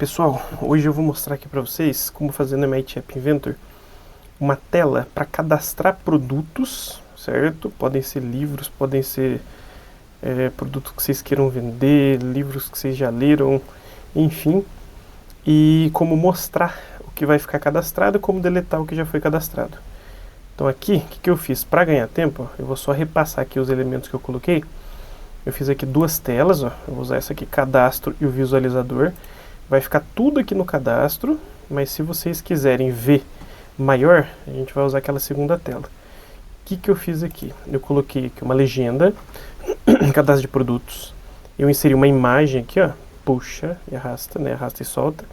Pessoal, hoje eu vou mostrar aqui para vocês como fazer no MIT App Inventor uma tela para cadastrar produtos, certo? Podem ser livros, podem ser produtos que vocês queiram vender, livros que vocês já leram, enfim. E como mostrar o que vai ficar cadastrado e como deletar o que já foi cadastrado. Então aqui, o que eu fiz? Para ganhar tempo, eu vou só repassar aqui os elementos que eu coloquei. Eu fiz aqui duas telas, ó. Eu vou usar essa aqui, cadastro e o visualizador. Vai ficar tudo aqui no cadastro, mas se vocês quiserem ver maior, a gente vai usar aquela segunda tela. O que eu fiz aqui? Eu coloquei aqui uma legenda, cadastro de produtos. Eu inseri uma imagem aqui, ó, puxa e arrasta, né? Arrasta e solta.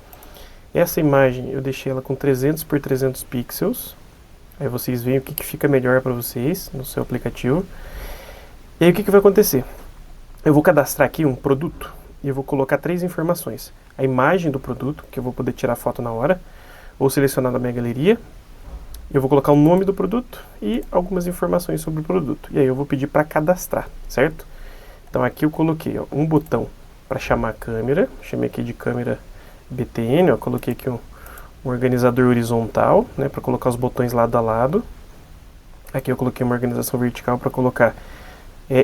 Essa imagem eu deixei ela com 300 por 300 pixels. Aí vocês veem o que fica melhor para vocês no seu aplicativo. E aí o que vai acontecer? Eu vou cadastrar aqui um produto e eu vou colocar 3 informações. A imagem do produto, que eu vou poder tirar foto na hora, ou selecionar na minha galeria. Eu vou colocar o nome do produto e algumas informações sobre o produto. E aí eu vou pedir para cadastrar, certo? Então aqui eu coloquei, ó, um botão para chamar a câmera. Chamei aqui de câmera BTN, ó, coloquei aqui um organizador horizontal, né, para colocar os botões lado a lado. Aqui eu coloquei uma organização vertical para colocar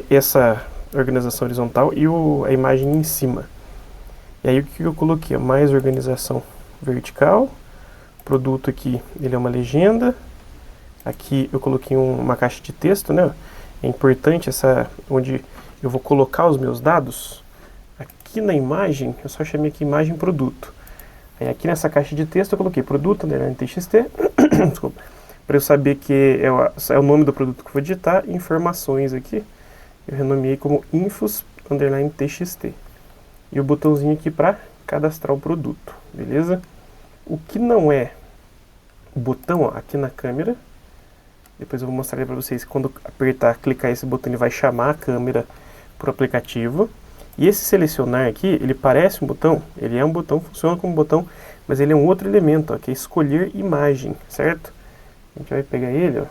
essa organização horizontal e a imagem em cima. E aí o que eu coloquei? Mais organização vertical. Produto aqui, ele é uma legenda. Aqui eu coloquei uma caixa de texto, né? É importante onde eu vou colocar os meus dados. Aqui na imagem, eu só chamei aqui imagem produto. Aí aqui nessa caixa de texto eu coloquei produto, underline TXT, desculpa, para eu saber que é o nome do produto que eu vou digitar. Informações aqui, eu renomeei como infos, underline TXT. E o botãozinho aqui para cadastrar o produto, beleza? O que não é o botão, ó, aqui na câmera, depois eu vou mostrar para vocês que quando apertar, clicar esse botão, ele vai chamar a câmera para o aplicativo. E esse selecionar aqui, ele parece um botão, ele é um botão, funciona como um botão, mas ele é um outro elemento, ó, que é escolher imagem, certo? A gente vai pegar ele, ó.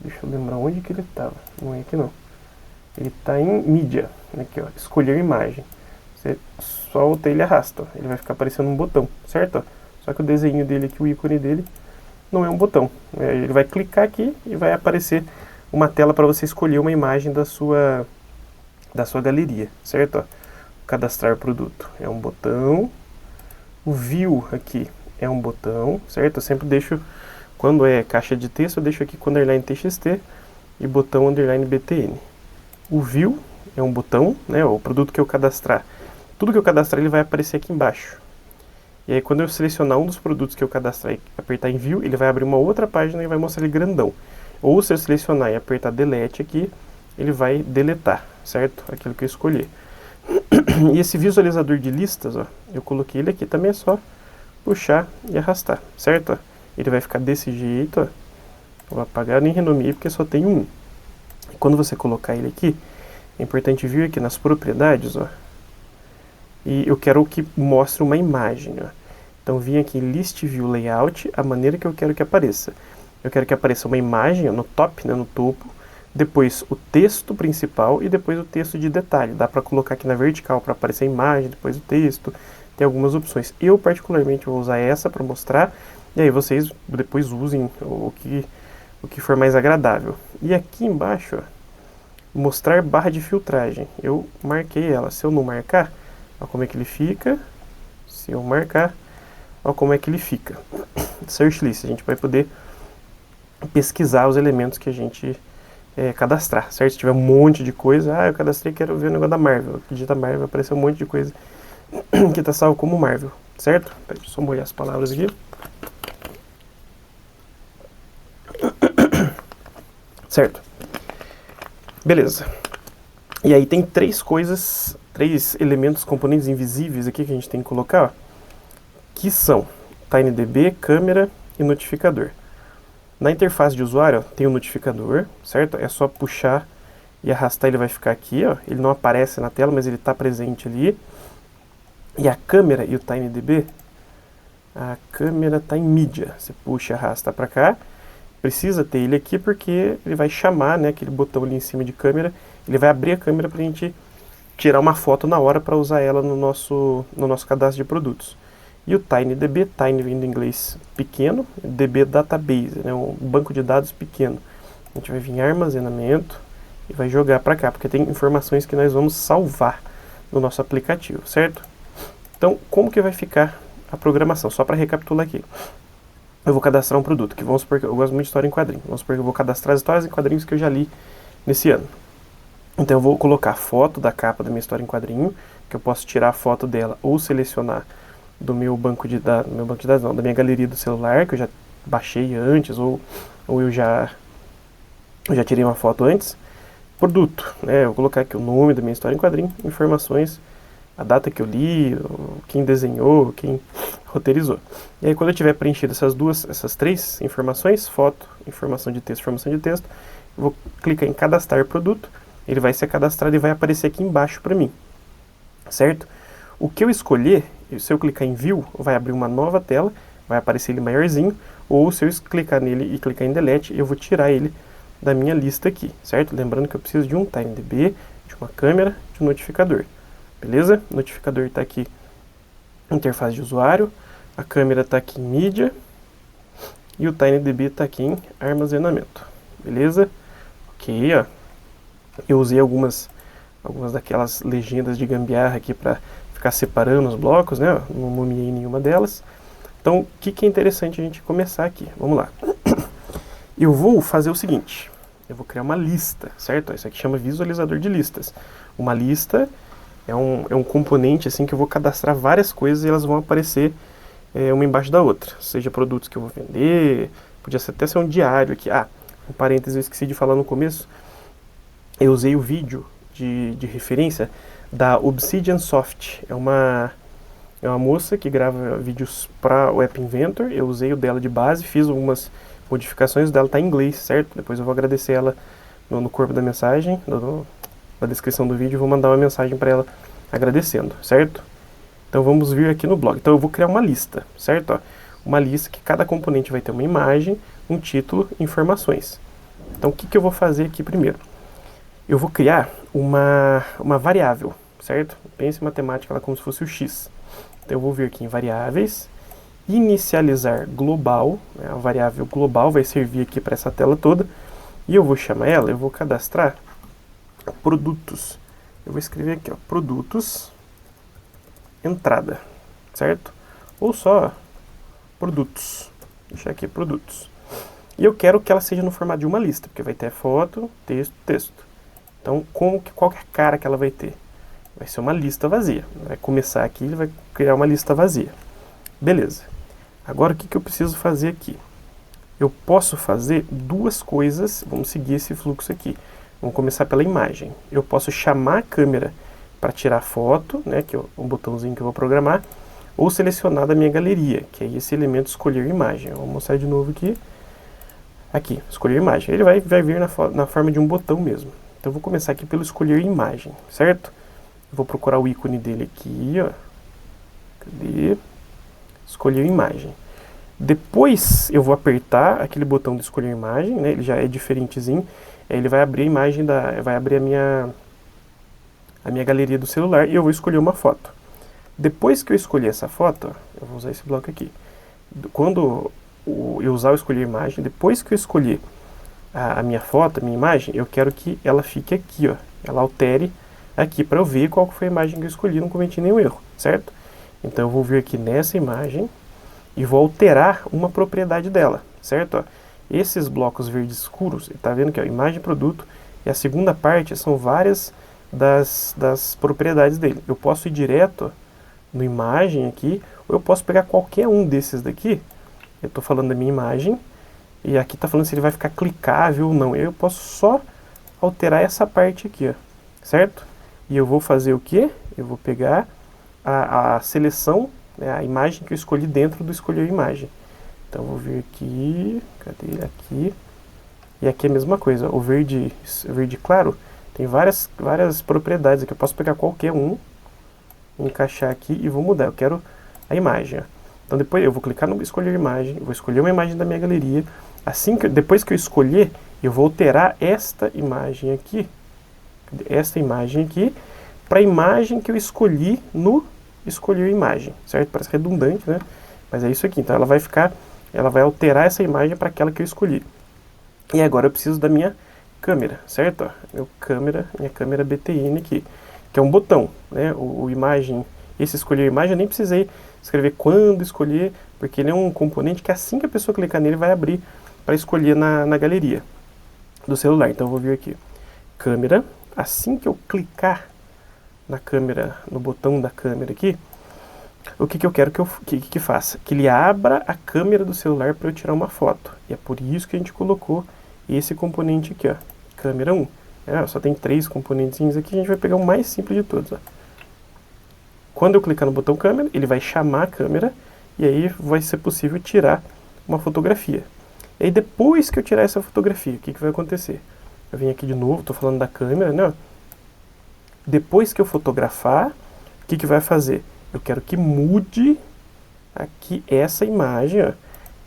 Deixa eu lembrar onde que ele estava, não é aqui não. Ele está em mídia, aqui ó, escolher imagem. Você solta ele e arrasta, ó. Ele vai ficar aparecendo um botão, certo? Só que o desenho dele aqui, o ícone dele, não é um botão. Ele vai clicar aqui e vai aparecer uma tela para você escolher uma imagem da sua galeria, certo? Ó, cadastrar produto é um botão. O view aqui é um botão, certo? Eu sempre deixo, quando é caixa de texto, eu deixo aqui com underline TXT e botão underline BTN. O view é um botão, né? O produto que eu cadastrar. Tudo que eu cadastrar, ele vai aparecer aqui embaixo. E aí, quando eu selecionar um dos produtos que eu cadastrar e apertar em view, ele vai abrir uma outra página e vai mostrar ele grandão. Ou se eu selecionar e apertar delete aqui, ele vai deletar, certo? Aquilo que eu escolher. E esse visualizador de listas, ó, eu coloquei ele aqui, também é só puxar e arrastar, certo? Ó, ele vai ficar desse jeito, ó. Vou apagar, eu nem renomeei porque só tem um. E quando você colocar ele aqui, é importante vir aqui nas propriedades, ó. E eu quero que mostre uma imagem, ó. Então vim aqui em List View Layout, a maneira que eu quero que apareça. Eu quero que apareça uma imagem, ó, no top, né, no topo, depois o texto principal e depois o texto de detalhe. Dá para colocar aqui na vertical para aparecer a imagem, depois o texto, tem algumas opções. Eu particularmente vou usar essa para mostrar, e aí vocês depois usem o que for mais agradável. E aqui embaixo, ó, mostrar barra de filtragem. Eu marquei ela. Se eu não marcar, olha como é que ele fica. Se eu marcar, olha como é que ele fica. Search list, a gente vai poder pesquisar os elementos que a gente cadastrar, certo? Se tiver um monte de coisa, eu cadastrei, quero ver o negócio da Marvel. Digita Marvel, vai aparecer um monte de coisa que está salvo como Marvel, certo? Deixa eu só molhar as palavras aqui. Certo. Beleza. E aí tem 3 elementos, componentes invisíveis aqui que a gente tem que colocar, ó, que são TinyDB, câmera e notificador. Na interface de usuário, ó, tem o notificador, certo? É só puxar e arrastar, ele vai ficar aqui, ó. Ele não aparece na tela, mas ele está presente ali. E a câmera e o TinyDB, a câmera está em mídia. Você puxa e arrasta para cá. Precisa ter ele aqui porque ele vai chamar, né, aquele botão ali em cima de câmera. Ele vai abrir a câmera para a gente tirar uma foto na hora para usar ela no nosso cadastro de produtos. E o TinyDB, Tiny vem do inglês pequeno, DB Database, né, um banco de dados pequeno. A gente vai vir em armazenamento e vai jogar para cá, porque tem informações que nós vamos salvar no nosso aplicativo, certo? Então, como que vai ficar a programação? Só para recapitular aqui. Eu vou cadastrar um produto, que vamos supor que eu gosto muito de história em quadrinhos. Vamos supor que eu vou cadastrar as histórias em quadrinhos que eu já li nesse ano. Então eu vou colocar a foto da capa da minha história em quadrinho, que eu posso tirar a foto dela ou selecionar do meu banco de dados, da minha galeria do celular, que eu já baixei antes, ou eu já tirei uma foto antes. Produto, né? Eu vou colocar aqui o nome da minha história em quadrinho, informações, a data que eu li, quem desenhou, quem roteirizou. E aí quando eu tiver preenchido essas três informações, foto, informação de texto, eu vou clicar em cadastrar produto, ele vai ser cadastrado e vai aparecer aqui embaixo para mim, certo? O que eu escolher, se eu clicar em View, vai abrir uma nova tela, vai aparecer ele maiorzinho, ou se eu clicar nele e clicar em Delete, eu vou tirar ele da minha lista aqui, certo? Lembrando que eu preciso de um TinyDB, de uma câmera, de um notificador, beleza? O notificador está aqui, interface de usuário, a câmera está aqui em mídia, e o TinyDB está aqui em armazenamento, beleza? Ok, ó. Eu usei algumas daquelas legendas de gambiarra aqui para ficar separando os blocos, né? Não nomeei nenhuma delas. Então, o que é interessante a gente começar aqui? Vamos lá. Eu vou fazer o seguinte. Eu vou criar uma lista, certo? Isso aqui chama visualizador de listas. Uma lista é um componente assim que eu vou cadastrar várias coisas e elas vão aparecer uma embaixo da outra. Seja produtos que eu vou vender, podia até ser um diário aqui. Um parênteses, eu esqueci de falar no começo. Eu usei o vídeo de referência da Obsidian Soft. É uma moça que grava vídeos para o App Inventor. Eu usei o dela de base, fiz algumas modificações. O dela está em inglês, certo? Depois eu vou agradecer ela no corpo da mensagem, na descrição do vídeo. Eu vou mandar uma mensagem para ela agradecendo, certo? Então vamos vir aqui no blog. Então eu vou criar uma lista, certo? Ó, uma lista que cada componente vai ter uma imagem, um título, informações. Então o que eu vou fazer aqui primeiro? Eu vou criar uma variável, certo? Pense em matemática ela como se fosse o x. Então eu vou vir aqui em variáveis, inicializar global, né? A variável global vai servir aqui para essa tela toda, e eu vou chamar ela, eu vou cadastrar produtos. Eu vou escrever aqui, ó, produtos, entrada, certo? Ou só produtos, deixar aqui produtos. E eu quero que ela seja no formato de uma lista, porque vai ter foto, texto, texto. Então, qual que é a cara que ela vai ter? Vai ser uma lista vazia. Vai começar aqui, ele vai criar uma lista vazia. Beleza. Agora, o que eu preciso fazer aqui? Eu posso fazer duas coisas, vamos seguir esse fluxo aqui. Vamos começar pela imagem. Eu posso chamar a câmera para tirar foto, né, que é um botãozinho que eu vou programar, ou selecionar da minha galeria, que é esse elemento escolher imagem. Vou mostrar de novo aqui. Aqui, escolher imagem. Ele vai vir na forma de um botão mesmo. Então eu vou começar aqui pelo escolher imagem, certo? Eu vou procurar o ícone dele aqui, ó. Cadê? Escolher imagem. Depois eu vou apertar aquele botão de escolher imagem, né? Ele já é diferentezinho. Ele vai abrir a imagem vai abrir a minha galeria do celular e eu vou escolher uma foto. Depois que eu escolher essa foto, ó, eu vou usar esse bloco aqui. Quando eu usar o escolher imagem, depois que eu escolher a minha foto, a minha imagem, eu quero que ela fique aqui, ó. Ela altere aqui para eu ver qual foi a imagem que eu escolhi, não cometi nenhum erro, certo? Então eu vou vir aqui nessa imagem e vou alterar uma propriedade dela, certo? Ó, esses blocos verdes escuros, tá vendo que é imagem produto, e a segunda parte são várias das propriedades dele. Eu posso ir direto, ó, no imagem aqui, ou eu posso pegar qualquer um desses daqui. Eu estou falando da minha imagem, e aqui está falando se ele vai ficar clicável ou não. Eu posso só alterar essa parte aqui, ó, certo? E eu vou fazer o que? Eu vou pegar a seleção, né, a imagem que eu escolhi dentro do escolher imagem. Então eu vou vir aqui, cadê ele aqui? E aqui é a mesma coisa, o verde claro tem várias propriedades aqui. Eu posso pegar qualquer um, encaixar aqui e vou mudar. Eu quero a imagem, ó. Então depois eu vou clicar no escolher imagem, vou escolher uma imagem da minha galeria. Depois que eu escolher, eu vou alterar esta imagem aqui, para a imagem que eu escolhi no escolher imagem, certo? Parece redundante, né? Mas é isso aqui. Então ela vai alterar essa imagem para aquela que eu escolhi. E agora eu preciso da minha câmera, certo? Ó, minha câmera BTN aqui, que é um botão, né? O imagem, esse escolher imagem eu nem precisei escrever quando escolher, porque ele é um componente que assim que a pessoa clicar nele vai abrir para escolher na galeria do celular. Então eu vou vir aqui, câmera, assim que eu clicar na câmera, no botão da câmera aqui, o que eu quero que faça? Que ele abra a câmera do celular para eu tirar uma foto. E é por isso que a gente colocou esse componente aqui, ó, câmera 1. Só tem 3 componentezinhos aqui, a gente vai pegar o mais simples de todos, ó. Quando eu clicar no botão câmera, ele vai chamar a câmera e aí vai ser possível tirar uma fotografia. E aí depois que eu tirar essa fotografia, o que vai acontecer? Eu venho aqui de novo, estou falando da câmera, né? Depois que eu fotografar, o que vai fazer? Eu quero que mude aqui essa imagem, ó.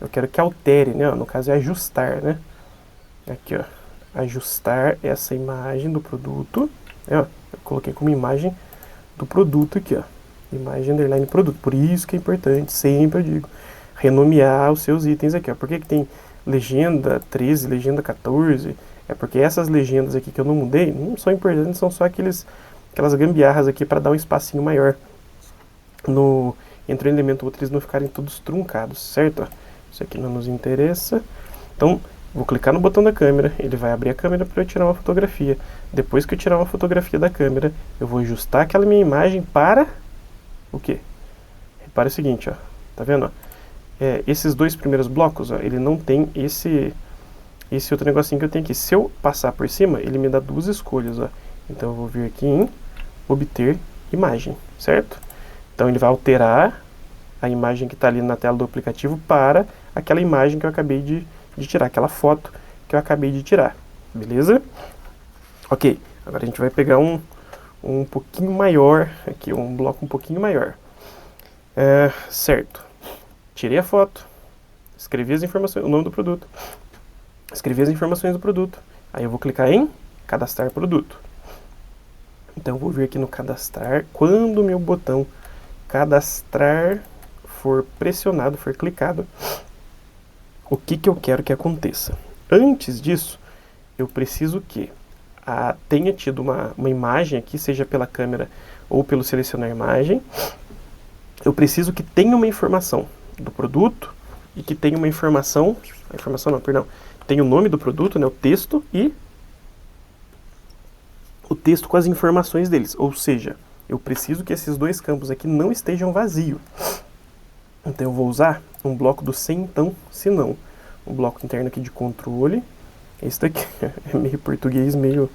Eu quero que altere, né? No caso é ajustar, né? Aqui, ó. Ajustar essa imagem do produto. Eu coloquei como imagem do produto aqui, ó. Imagem underline produto. Por isso que é importante, sempre eu digo, renomear os seus itens aqui, ó. Por que tem legenda 13, legenda 14? É porque essas legendas aqui que eu não mudei não são importantes, são só aquelas gambiarras aqui para dar um espacinho maior entre um elemento e outro, eles não ficarem todos truncados, certo? Isso aqui não nos interessa. Então, vou clicar no botão da câmera, ele vai abrir a câmera para eu tirar uma fotografia. Depois que eu tirar uma fotografia da câmera, eu vou ajustar aquela minha imagem para o quê? Repare o seguinte, ó, tá vendo? Ó? Esses dois primeiros blocos, ó, ele não tem esse outro negocinho que eu tenho aqui. Se eu passar por cima, ele me dá duas escolhas, ó. Então eu vou vir aqui em obter imagem, certo? Então ele vai alterar a imagem que está ali na tela do aplicativo para aquela imagem que eu acabei de tirar, aquela foto que eu acabei de tirar, beleza? Ok, agora a gente vai pegar um pouquinho maior aqui, um bloco um pouquinho maior. Certo, tirei a foto, escrevi as informações, o nome do produto, escrevi as informações do produto, aí eu vou clicar em cadastrar produto. Então eu vou vir aqui no cadastrar, quando o meu botão cadastrar for pressionado, for clicado, o que eu quero que aconteça? Antes disso, eu preciso que tenha tido uma imagem aqui, seja pela câmera ou pelo selecionar imagem. Eu preciso que tenha uma informação do produto e que tenha uma informação, tem o nome do produto, né, o texto e o texto com as informações deles, ou seja, eu preciso que esses dois campos aqui não estejam vazios. Então eu vou usar um bloco do se então, se não. Um bloco interno aqui de controle. Esse daqui é meio português, meio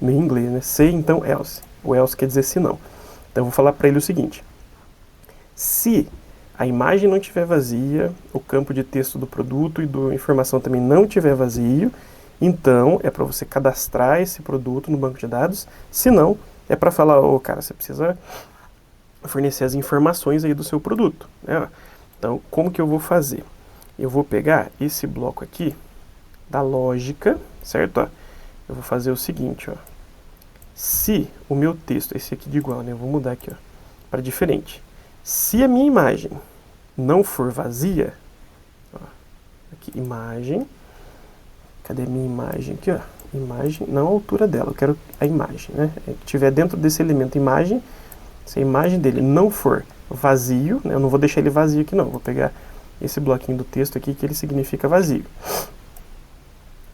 inglês, né? Se então, else. O else quer dizer se não. Então eu vou falar para ele o seguinte. Se a imagem não estiver vazia, o campo de texto do produto e da informação também não estiver vazio, então é para você cadastrar esse produto no banco de dados. Se não, é para falar, cara, você precisa fornecer as informações aí do seu produto, né? Então, como que eu vou fazer? Eu vou pegar esse bloco aqui da lógica, certo? Ó, eu vou fazer o seguinte, ó. Se o meu texto, esse aqui de igual, né? Eu vou mudar aqui, ó, para diferente. Se a minha imagem não for vazia, ó, aqui, imagem, cadê a minha imagem aqui, ó? Imagem, não a altura dela, eu quero a imagem, né? Se tiver dentro desse elemento imagem, se a imagem dele não for vazio, né? Eu não vou deixar ele vazio aqui não, vou pegar esse bloquinho do texto aqui que ele significa vazio.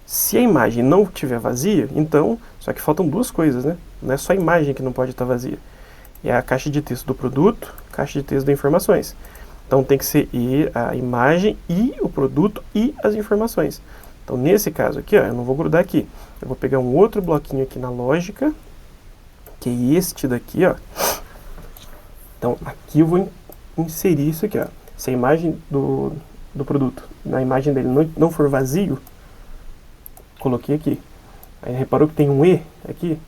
Se a imagem não estiver vazia, então, só que faltam duas coisas, né? Não é só a imagem que não pode estar vazia. É a caixa de texto do produto, caixa de texto das informações. Então tem que ser a imagem e o produto e as informações. Então nesse caso aqui, ó, eu não vou grudar aqui. Eu vou pegar um outro bloquinho aqui na lógica, que é este daqui, ó. Então aqui eu vou inserir isso aqui, ó. Se a imagem do produto, na imagem dele não for vazio, coloquei aqui. Aí reparou que tem um E aqui?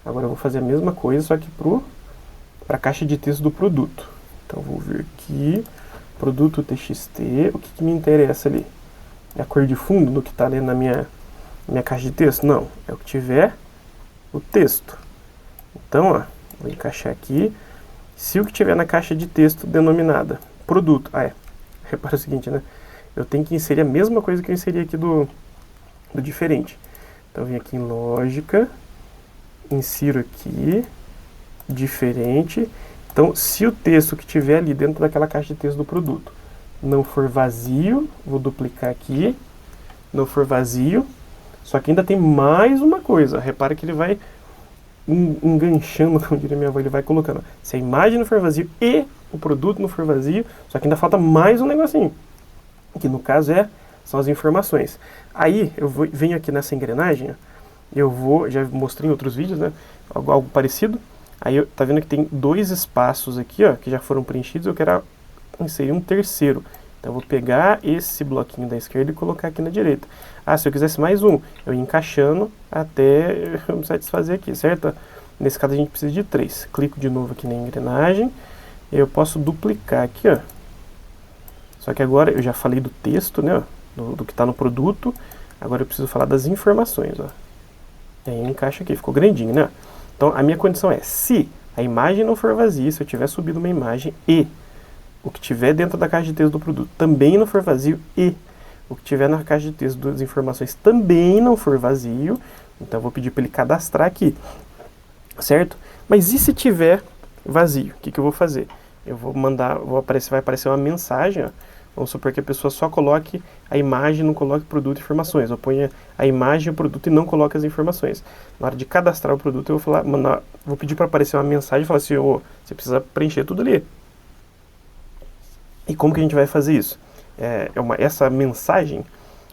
Agora eu vou fazer a mesma coisa, só que para a caixa de texto do produto. Então eu vou vir aqui, produto txt, o que me interessa ali? É a cor de fundo do que está ali na minha caixa de texto? Não, é o que tiver o texto. Então, ó, Vou encaixar aqui. Se o que tiver na caixa de texto denominada produto... repara o seguinte, né? Eu tenho que inserir a mesma coisa que eu inseri aqui do diferente. Então, eu venho aqui em lógica, insiro aqui, diferente. Então, se o texto que tiver ali dentro daquela caixa de texto do produto não for vazio, vou duplicar aqui, não for vazio, só que ainda tem mais uma coisa. Repara que ele vai enganchando, como diria minha avó, ele vai colocando. Se a imagem não for vazio e o produto não for vazio, só que ainda falta mais um negocinho, que no caso são as informações. Aí eu venho aqui nessa engrenagem, já mostrei em outros vídeos, né, algo parecido. Aí tá vendo que tem 2 espaços aqui, ó, que já foram preenchidos, eu quero inserir um terceiro. Então eu vou pegar esse bloquinho da esquerda e colocar aqui na direita. Se eu quisesse mais um, eu ia encaixando até eu me satisfazer aqui, certo? Nesse caso a gente precisa de 3. Clico de novo aqui na engrenagem, e eu posso duplicar aqui, ó. Só que agora eu já falei do texto, né, ó, do que está no produto. Agora eu preciso falar das informações, ó. E aí encaixa aqui, ficou grandinho, né? Então a minha condição é, se a imagem não for vazia, se eu tiver subido uma imagem e o que tiver dentro da caixa de texto do produto também não for vazio e o que tiver na caixa de texto das informações também não for vazio, então eu vou pedir para ele cadastrar aqui, certo? Mas e se tiver vazio? O que eu vou fazer? Eu vou mandar, vai aparecer uma mensagem, ó. Vamos supor que a pessoa só coloque a imagem, não coloque produto e informações. Eu ponho a imagem e o produto e não coloque as informações. Na hora de cadastrar o produto, eu vou pedir para aparecer uma mensagem e falar assim, você precisa preencher tudo ali. E como que a gente vai fazer isso? Essa mensagem,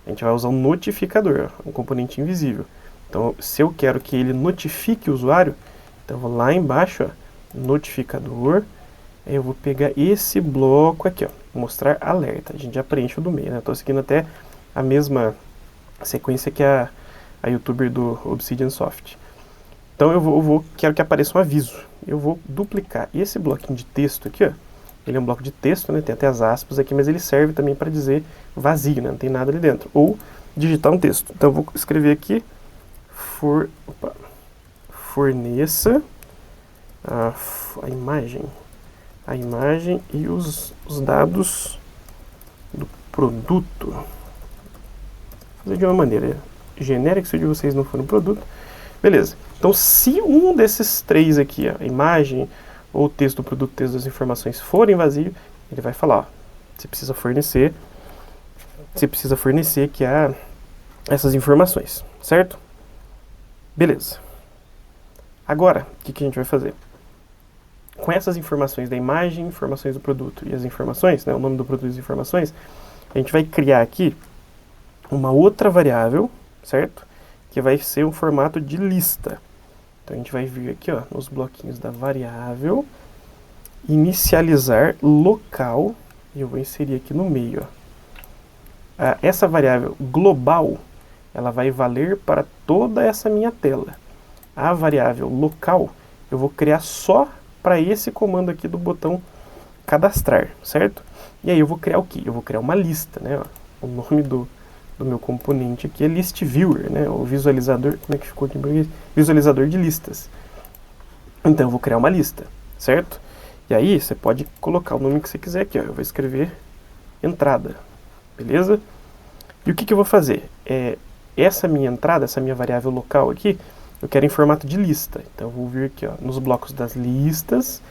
a gente vai usar um notificador, um componente invisível. Então, se eu quero que ele notifique o usuário, então eu vou lá embaixo, ó, notificador, aí eu vou pegar esse bloco aqui, ó, mostrar alerta. A gente já preenche o do meio, né? Estou seguindo até a mesma sequência que a youtuber do Obsidian Soft. Então quero que apareça um aviso. Eu vou duplicar esse bloquinho de texto aqui, ó. Ele é um bloco de texto, né? Tem até as aspas aqui, mas ele serve também para dizer vazio, né? Não tem nada ali dentro. Ou digitar um texto. Então eu vou escrever aqui forneça a imagem e os dados do produto. Vou fazer de uma maneira genérica, se o de vocês não for um produto. Beleza. Então, se um desses 3 aqui, ó, a imagem ou o texto do produto, texto das informações forem vazio, ele vai falar, ó, você precisa fornecer que essas informações, certo? Beleza. Agora, o que a gente vai fazer? Com essas informações da imagem, informações do produto e as informações, né, o nome do produto e as informações, a gente vai criar aqui uma outra variável, certo? Que vai ser um formato de lista. Então a gente vai vir aqui, ó, nos bloquinhos da variável, inicializar local, e eu vou inserir aqui no meio, ó. Essa variável global, ela vai valer para toda essa minha tela. A variável local, eu vou criar só para esse comando aqui do botão cadastrar, certo? E aí eu vou criar o quê? Eu vou criar uma lista, né? Ó, o nome do meu componente aqui é list viewer, né? O visualizador, como é que ficou aqui em português? Visualizador de listas. Então eu vou criar uma lista, certo? E aí você pode colocar o nome que você quiser aqui, ó. Eu vou escrever entrada, beleza? E o que eu vou fazer? Essa minha entrada, essa minha variável local aqui, eu quero em formato de lista. Então eu vou vir aqui, ó, nos blocos das listas,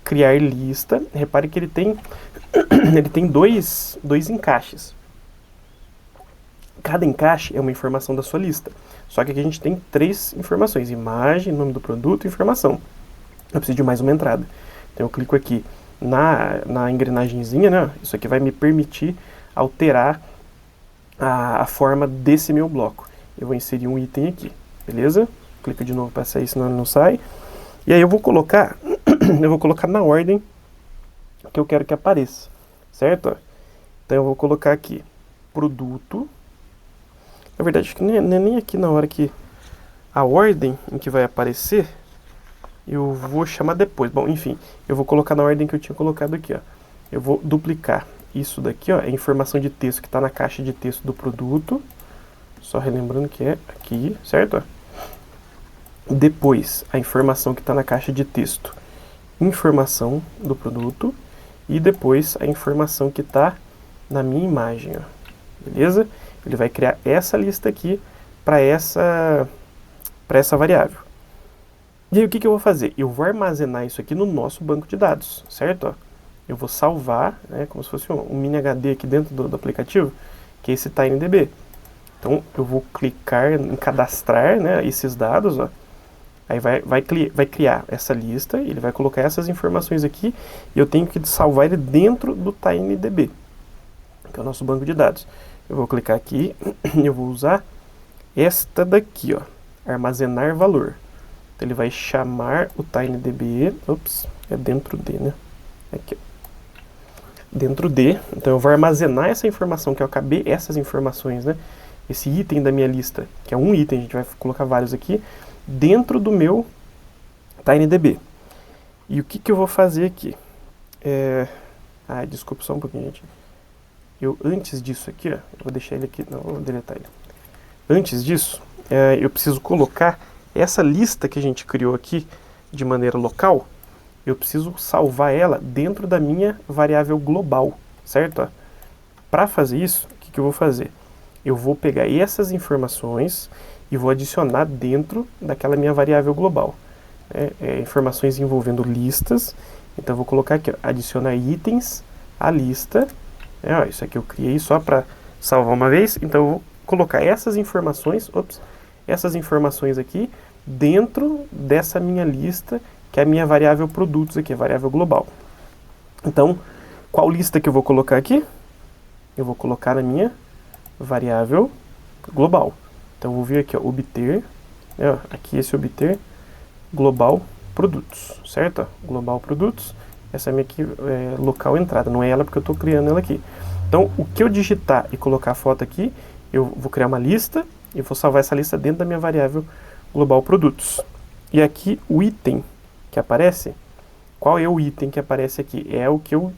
criar lista. Repare que ele tem dois encaixes. Cada encaixe é uma informação da sua lista. Só que aqui a gente tem 3 informações: imagem, nome do produto e informação. Eu preciso de mais uma entrada. Então eu clico aqui na engrenagemzinha, né? Isso aqui vai me permitir alterar a forma desse meu bloco. Eu vou inserir um item aqui, beleza? Clico de novo para sair, senão ele não sai. E aí eu vou colocar na ordem que eu quero que apareça, certo? Então eu vou colocar aqui produto. Na verdade, acho que não é nem aqui na hora que a ordem em que vai aparecer, eu vou chamar depois. Bom, enfim, eu vou colocar na ordem que eu tinha colocado aqui, ó. Eu vou duplicar isso daqui, ó, é a informação de texto que está na caixa de texto do produto. Só relembrando que é aqui, certo? depois a informação que está na caixa de texto, informação do produto, e depois a informação que está na minha imagem, ó. Beleza? Ele vai criar essa lista aqui para essa variável. E aí o que eu vou fazer? Eu vou armazenar isso aqui no nosso banco de dados, certo? Ó, eu vou salvar, né, como se fosse um mini HD aqui dentro do aplicativo, que é esse TinyDB. Então eu vou clicar em cadastrar, né, esses dados, ó. Aí vai criar essa lista, ele vai colocar essas informações aqui, e eu tenho que salvar ele dentro do TinyDB, que é o nosso banco de dados. Eu vou clicar aqui, eu vou usar esta daqui, ó, armazenar valor. Então ele vai chamar o TinyDB, é dentro de, né? Aqui, ó. Dentro de, então eu vou armazenar essa informação que eu acabei, essas informações, né? Esse item da minha lista, que é um item, a gente vai colocar vários aqui, dentro do meu TinyDB. E o que eu vou fazer aqui? Desculpa só um pouquinho, gente. Antes disso aqui, ó, eu vou deixar ele aqui, não, vou deletar ele. Antes disso, eu preciso colocar essa lista que a gente criou aqui de maneira local, eu preciso salvar ela dentro da minha variável global, certo? Para fazer isso, o que eu vou fazer? Eu vou pegar essas informações e vou adicionar dentro daquela minha variável global. Informações envolvendo listas, então eu vou colocar aqui, ó, adicionar itens à lista. Isso aqui eu criei só para salvar uma vez, então eu vou colocar essas informações, essas informações aqui dentro dessa minha lista, que é a minha variável produtos aqui, a variável global. Então, qual lista que eu vou colocar aqui? Eu vou colocar na minha variável global. Então, eu vou vir aqui, ó, obter, aqui esse obter global produtos, certo? Global produtos, essa é a minha aqui, local entrada, não é ela porque eu estou criando ela aqui. Então, o que eu digitar e colocar a foto aqui, eu vou criar uma lista e vou salvar essa lista dentro da minha variável global produtos. E aqui o item que aparece, qual é o item que aparece aqui? É o que eu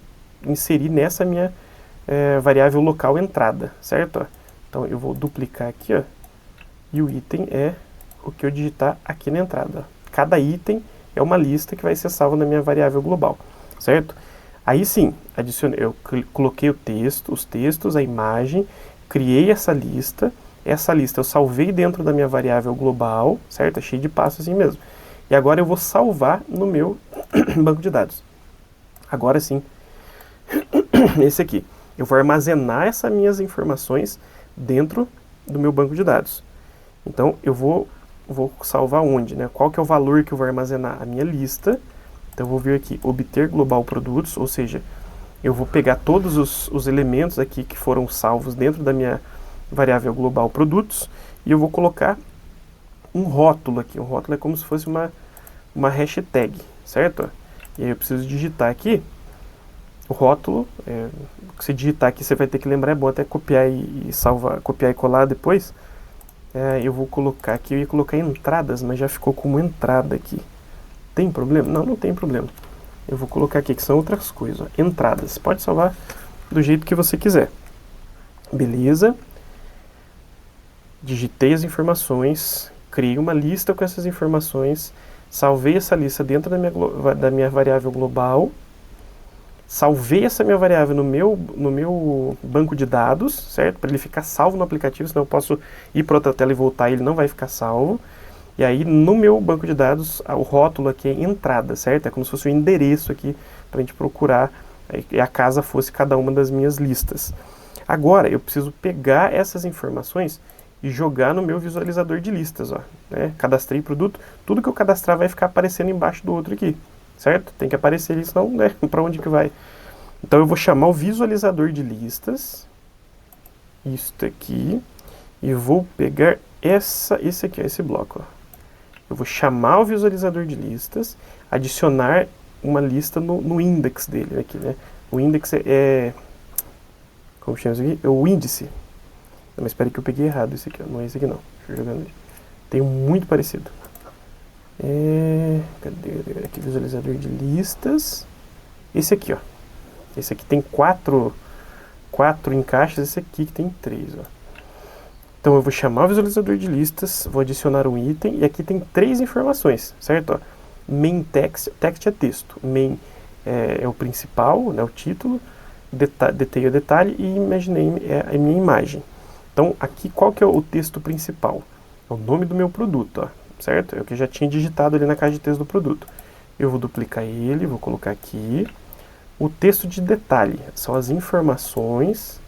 inseri nessa minha variável local entrada, certo? Então eu vou duplicar aqui, ó, e o item é o que eu digitar aqui na entrada. Cada item é uma lista que vai ser salva na minha variável global, certo? Aí sim, eu coloquei o texto, os textos, a imagem, criei essa lista eu salvei dentro da minha variável global, certo? É cheio de passos assim mesmo. E agora eu vou salvar no meu banco de dados. Agora sim, esse aqui. Eu vou armazenar essas minhas informações dentro do meu banco de dados. Então eu vou salvar onde, né? Qual que é o valor que eu vou armazenar? A minha lista. Então eu vou vir aqui, obter global produtos, ou seja, eu vou pegar todos os elementos aqui que foram salvos dentro da minha variável global produtos, e eu vou colocar um rótulo aqui. Um rótulo é como se fosse uma hashtag, certo? E aí eu preciso digitar aqui o rótulo. Se digitar aqui você vai ter que lembrar, é bom até copiar e salvar, copiar e colar depois. Eu vou colocar aqui, eu ia colocar entradas, mas já ficou como entrada aqui. Tem problema? Não, não tem problema. Eu vou colocar aqui que são outras coisas, ó, entradas. Pode salvar do jeito que você quiser. Beleza. Digitei as informações, criei uma lista com essas informações, salvei essa lista dentro da minha variável global, salvei essa minha variável no meu banco de dados, certo? Para ele ficar salvo no aplicativo, senão eu posso ir para outra tela e voltar e ele não vai ficar salvo. E aí no meu banco de dados, o rótulo aqui é entrada, certo? É como se fosse o endereço aqui para a gente procurar e a casa fosse cada uma das minhas listas. Agora eu preciso pegar essas informações e jogar no meu visualizador de listas, ó, né? Cadastrei produto, tudo que eu cadastrar vai ficar aparecendo embaixo do outro aqui, certo? Tem que aparecer isso, senão, né, para onde que vai? Então eu vou chamar o visualizador de listas, isto aqui, e vou pegar esse aqui, esse bloco, ó. Eu vou chamar o visualizador de listas, adicionar uma lista no index dele aqui, né? O index como chama isso aqui? É o índice. Mas espera que eu peguei errado esse aqui, ó. Não é esse aqui não. Deixa eu jogar nele. Tem um muito parecido. Cadê? Aqui, visualizador de listas. Esse aqui, ó. Esse aqui tem quatro encaixes, esse aqui que tem 3, ó. Então eu vou chamar o visualizador de listas, vou adicionar um item, e aqui tem 3 informações, certo? Ó, main text, text é texto, main é o principal, né, o título, detail é detalhe, e image name é a minha imagem. Então aqui qual que é o texto principal? É o nome do meu produto, ó, certo? É o que eu já tinha digitado ali na caixa de texto do produto. Eu vou duplicar ele, vou colocar aqui. O texto de detalhe são as informações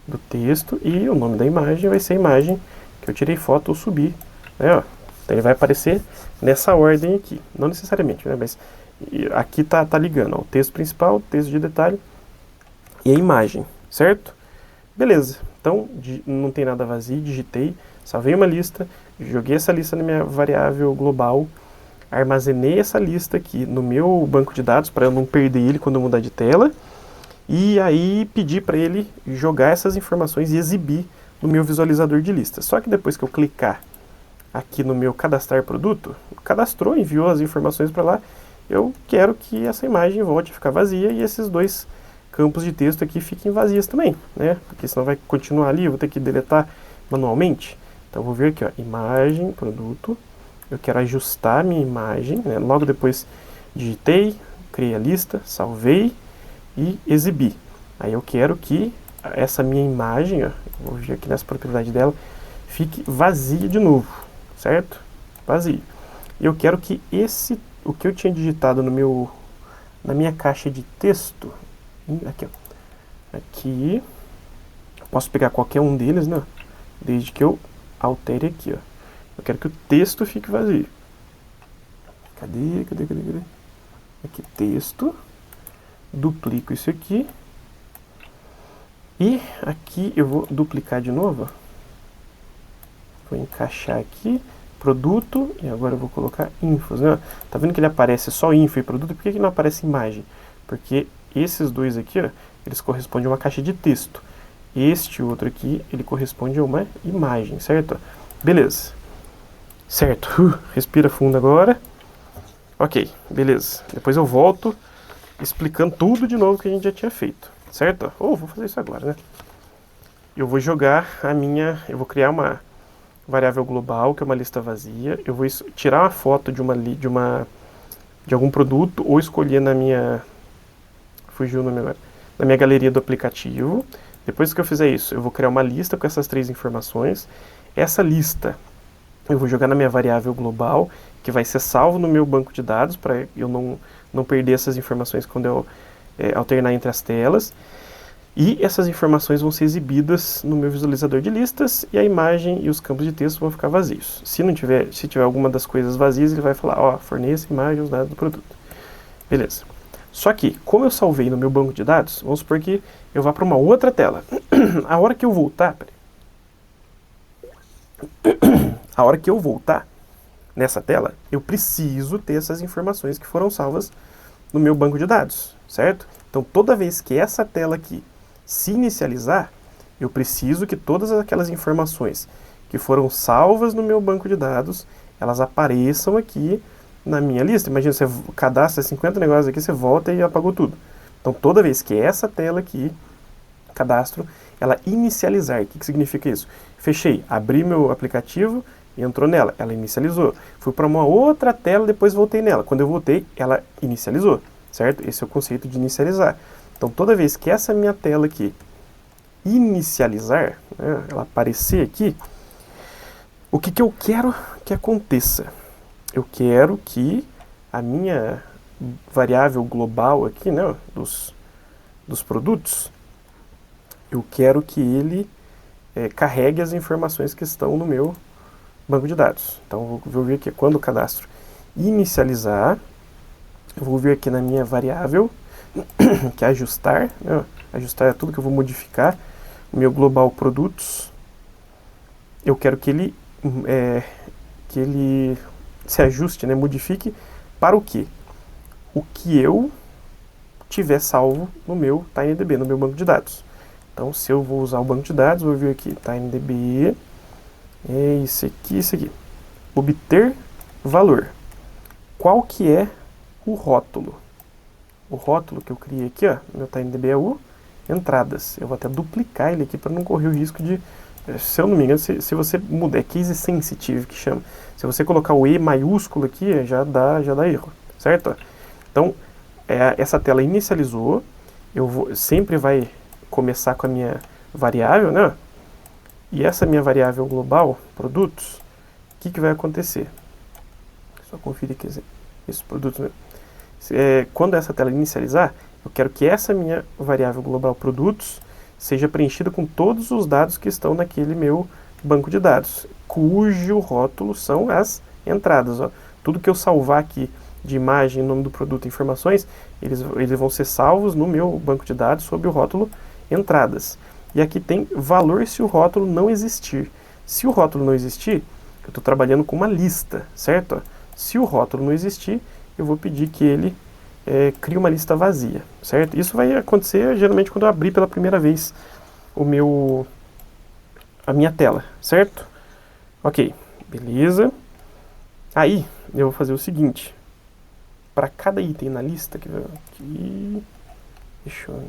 do texto, e o nome da imagem vai ser a imagem que eu tirei foto ou subi, né, ó. Então ele vai aparecer nessa ordem aqui, não necessariamente, né, mas aqui tá ligando, ó, o texto principal, o texto de detalhe e a imagem, certo? Beleza, então não tem nada vazio, digitei, salvei uma lista, joguei essa lista na minha variável global, armazenei essa lista aqui no meu banco de dados para eu não perder ele quando eu mudar de tela. E aí pedi para ele jogar essas informações e exibir no meu visualizador de listas. Só que depois que eu clicar aqui no meu cadastrar produto, cadastrou, enviou as informações para lá, eu quero que essa imagem volte a ficar vazia e esses 2 campos de texto aqui fiquem vazios também, né? Porque senão vai continuar ali, eu vou ter que deletar manualmente. Então eu vou vir aqui, ó, imagem, produto, eu quero ajustar a minha imagem, né? Logo depois digitei, criei a lista, salvei e exibir. Aí eu quero que essa minha imagem, ó, vou vir aqui nessa propriedade dela, fique vazia de novo, certo? Vazia. E eu quero que o que eu tinha digitado na minha caixa de texto, aqui, ó, aqui, eu posso pegar qualquer um deles, né? Desde que eu altere aqui, ó. Eu quero que o texto fique vazio. Cadê? Aqui, texto. Duplico isso aqui. E aqui eu vou duplicar de novo. Vou encaixar aqui. Produto. E agora eu vou colocar infos, né? Tá vendo que ele aparece só info e produto? Por que não aparece imagem? Porque esses 2 aqui, ó, eles correspondem a uma caixa de texto. Este outro aqui, ele corresponde a uma imagem, certo? Beleza. Certo. Respira fundo agora. Ok, beleza. Depois eu volto explicando tudo de novo que a gente já tinha feito, certo? Vou fazer isso agora, né? Eu vou jogar eu vou criar uma variável global, que é uma lista vazia. Eu vou tirar uma foto de algum produto ou escolher fugiu o nome agora, na minha galeria do aplicativo. Depois que eu fizer isso, eu vou criar uma lista com essas 3 informações. Essa lista eu vou jogar na minha variável global, que vai ser salvo no meu banco de dados, para eu não perder essas informações quando eu alternar entre as telas. E essas informações vão ser exibidas no meu visualizador de listas, e a imagem e os campos de texto vão ficar vazios. Se tiver alguma das coisas vazias, ele vai falar, ó, forneça imagem e os dados do produto. Beleza. Só que, como eu salvei no meu banco de dados, vamos supor que eu vá para uma outra tela. A hora que eu voltar, a hora que eu voltar nessa tela, eu preciso ter essas informações que foram salvas no meu banco de dados, certo? Então, toda vez que essa tela aqui se inicializar, eu preciso que todas aquelas informações que foram salvas no meu banco de dados, elas apareçam aqui na minha lista. Imagina, você cadastra 50 negócios aqui, você volta e apagou tudo. Então, toda vez que essa tela aqui, cadastro, ela inicializar, o que significa isso? Fechei, abri meu aplicativo e entrou nela, ela inicializou. Fui para uma outra tela, depois voltei nela. Quando eu voltei, ela inicializou, certo? Esse é o conceito de inicializar. Então, toda vez que essa minha tela aqui inicializar, né, ela aparecer aqui, o que eu quero que aconteça? Eu quero que a minha variável global aqui, né, dos produtos, eu quero que ele carregue as informações que estão no meu banco de dados. Então, vou vir aqui quando o cadastro inicializar, eu vou vir aqui na minha variável, que é ajustar, né? Ajustar é tudo que eu vou modificar, o meu global produtos, eu quero que ele se ajuste, né? Modifique para o quê? O que eu tiver salvo no meu TinyDB, no meu banco de dados. Então, se eu vou usar o banco de dados, vou vir aqui, TinyDB, é isso aqui, obter valor. Qual que é o rótulo? O rótulo que eu criei aqui, ó, no meu TinyDB é o entradas. Eu vou até duplicar ele aqui para não correr o risco de Se eu não me engano, se você mudar, é case sensitive que chama. Se você colocar o E maiúsculo aqui, já dá erro, certo? Então, essa tela inicializou, sempre vai começar com a minha variável, né? E essa minha variável global, produtos, o que vai acontecer? Só conferir aqui esses produtos, né? Quando essa tela inicializar, eu quero que essa minha variável global produtos seja preenchida com todos os dados que estão naquele meu banco de dados, cujo rótulo são as entradas. Ó. Tudo que eu salvar aqui de imagem, nome do produto, informações, eles vão ser salvos no meu banco de dados sob o rótulo entradas. E aqui tem valor se o rótulo não existir. Se o rótulo não existir, eu estou trabalhando com uma lista, certo? Se o rótulo não existir, eu vou pedir que ele crie uma lista vazia, certo? Isso vai acontecer geralmente quando eu abrir pela primeira vez a minha tela, certo? Ok, beleza. Aí eu vou fazer o seguinte: para cada item na lista, aqui, deixa eu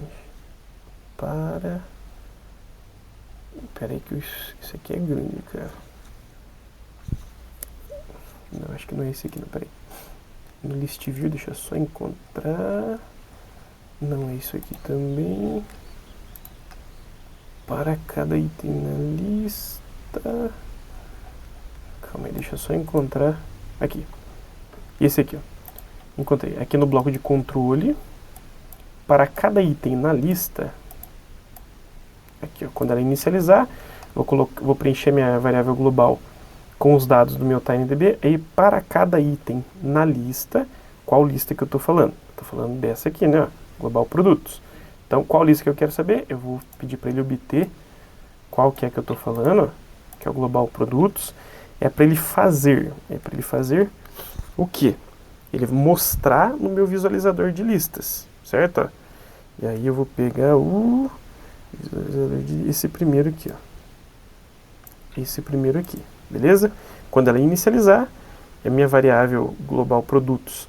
peraí que isso aqui é grande, cara. Não, acho que não é esse aqui, não, peraí. No list view, deixa eu só encontrar. Não é isso aqui também. Para cada item na lista. Calma aí, deixa eu só encontrar. Aqui. Esse aqui, ó. Encontrei. Aqui no bloco de controle. Para cada item na lista. Aqui, ó. Quando ela inicializar, vou preencher minha variável global com os dados do meu TinyDB, e para cada item na lista, qual lista que eu estou falando? Estou falando dessa aqui, né? Global Produtos. Então, qual lista que eu quero saber? Eu vou pedir para ele obter qual que é que eu estou falando, que é o Global Produtos. É para ele fazer o quê? Ele mostrar no meu visualizador de listas, certo? E aí eu vou pegar o visualizador esse primeiro aqui, ó. Esse primeiro aqui. Beleza? Quando ela inicializar, a minha variável global produtos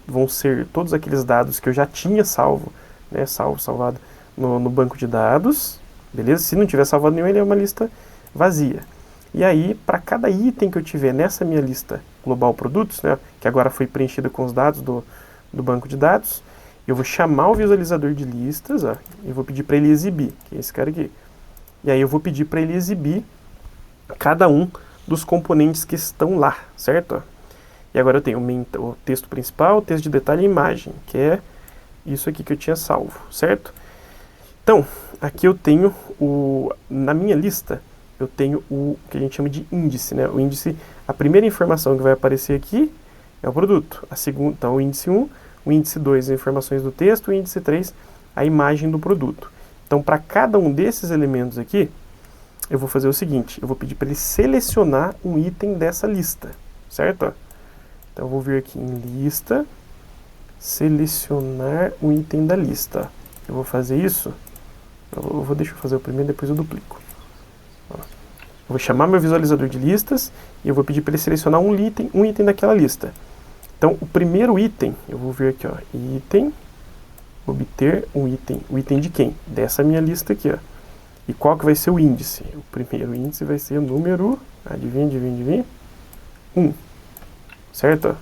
vão ser todos aqueles dados que eu já tinha salvo, né, salvado no banco de dados, beleza? Se não tiver salvado nenhum, ele é uma lista vazia. E aí, para cada item que eu tiver nessa minha lista global produtos, né, que agora foi preenchida com os dados do banco de dados, eu vou chamar o visualizador de listas, ó, e vou pedir para ele exibir, que é esse cara aqui. E aí eu vou pedir para ele exibir cada um dos componentes que estão lá, certo? E agora eu tenho o texto principal, o texto de detalhe e imagem, que é isso aqui que eu tinha salvo, certo? Então, aqui eu tenho na minha lista, eu tenho o que a gente chama de índice, né? O índice, a primeira informação que vai aparecer aqui é o produto. A segunda, então, o índice 1, o índice 2, as informações do texto, o índice 3, a imagem do produto. Então, para cada um desses elementos aqui, eu vou fazer o seguinte, eu vou pedir para ele selecionar um item dessa lista, certo? Então eu vou vir aqui em lista, selecionar um item da lista. Eu vou fazer isso, deixa eu fazer o primeiro, depois eu duplico. Eu vou chamar meu visualizador de listas e eu vou pedir para ele selecionar um item daquela lista. Então o primeiro item, eu vou vir aqui, ó, item, obter um item. O item de quem? Dessa minha lista aqui, ó. E qual que vai ser o índice? O primeiro índice vai ser o número, adivinha, 1. Certo?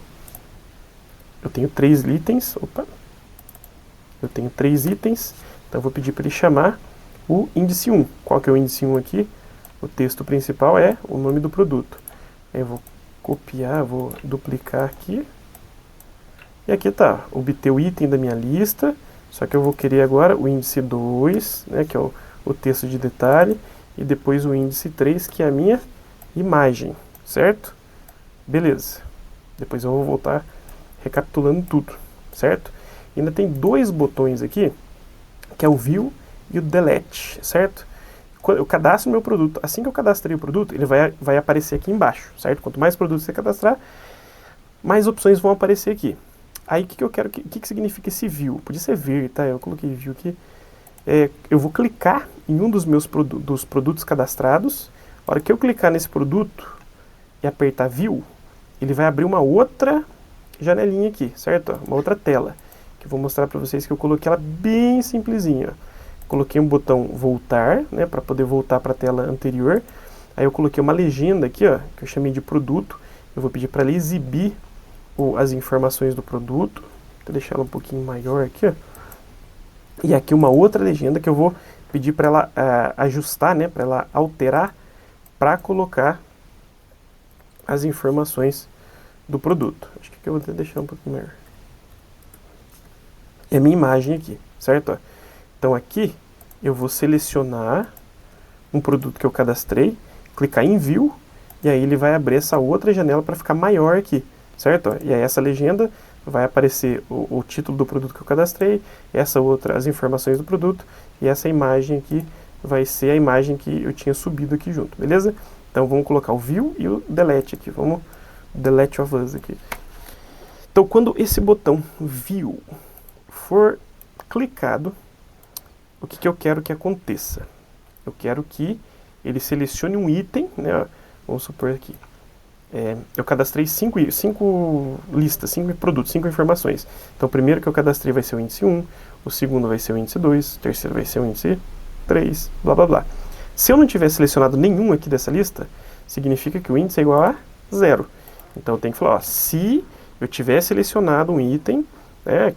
Eu tenho 3 itens, eu tenho 3 itens, então eu vou pedir para ele chamar o índice 1. Qual que é o índice 1 aqui? O texto principal é o nome do produto. Aí eu vou copiar, vou duplicar aqui. E aqui tá, obter o item da minha lista, só que eu vou querer agora o índice 2, né, que é o texto de detalhe, e depois o índice 3, que é a minha imagem, certo? Beleza. Depois eu vou voltar recapitulando tudo, certo? E ainda tem 2 botões aqui, que é o View e o Delete, certo? Eu cadastro meu produto, assim que eu cadastrei o produto, ele vai aparecer aqui embaixo, certo? Quanto mais produtos você cadastrar, mais opções vão aparecer aqui. Aí o que eu quero, o que significa esse View? Podia ser ver, tá? Eu coloquei View aqui. Eu vou clicar em um dos meus dos produtos cadastrados. A hora que eu clicar nesse produto e apertar View, ele vai abrir uma outra janelinha aqui, certo? Uma outra tela, que eu vou mostrar para vocês que eu coloquei ela bem simplesinha. coloquei um botão voltar, né, para poder voltar para a tela anterior. Aí eu coloquei uma legenda aqui, ó, que eu chamei de produto. Eu vou pedir para ela exibir as informações do produto. Vou deixar ela um pouquinho maior aqui, ó. E aqui uma outra legenda que eu vou pedir para ela ajustar, né, para ela alterar, para colocar as informações do produto. Acho que aqui eu vou deixar um pouquinho maior. É a minha imagem aqui, certo? Então aqui eu vou selecionar um produto que eu cadastrei, clicar em View, e aí ele vai abrir essa outra janela para ficar maior aqui, certo? E aí essa legenda vai aparecer o título do produto que eu cadastrei, essa outra, as informações do produto, e essa imagem aqui vai ser a imagem que eu tinha subido aqui junto, beleza? Então vamos colocar o View e o Delete aqui, vamos Delete of Us aqui. Então quando esse botão View for clicado, o que eu quero que aconteça? Eu quero que ele selecione um item, né? Vamos supor aqui. Eu cadastrei 5 listas, 5 produtos, 5 informações. Então o primeiro que eu cadastrei vai ser o índice 1, o segundo vai ser o índice 2, o terceiro vai ser o índice 3, blá blá blá. Se eu não tiver selecionado nenhum aqui dessa lista, significa que o índice é igual a 0. Então eu tenho que falar, ó, se eu tiver selecionado um item, né,